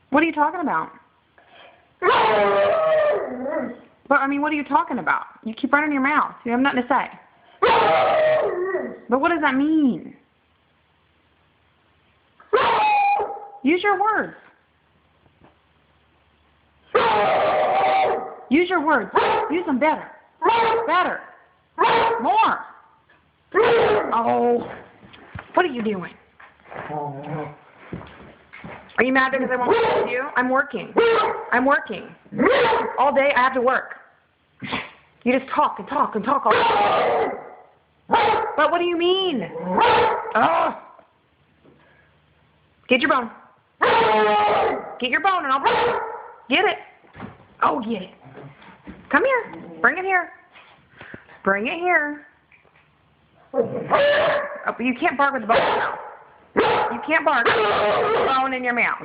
What are you talking about? But, I mean, what are you talking about? You keep running your mouth. You have nothing to say. But what does that mean? Use your words. Use your words. Use them better. Better. More. Oh. What are you doing? Are you mad because I won't work with you? I'm working. I'm working. All day I have to work. You just talk and talk and talk all day. But what do you mean? Oh. Get your bone. Get your bone and I'll bring it. Get it. Oh, get it. Come here. Bring it here. Bring it here. Oh, but you can't bark with the bone in your mouth. You can't bark with the bone in your mouth.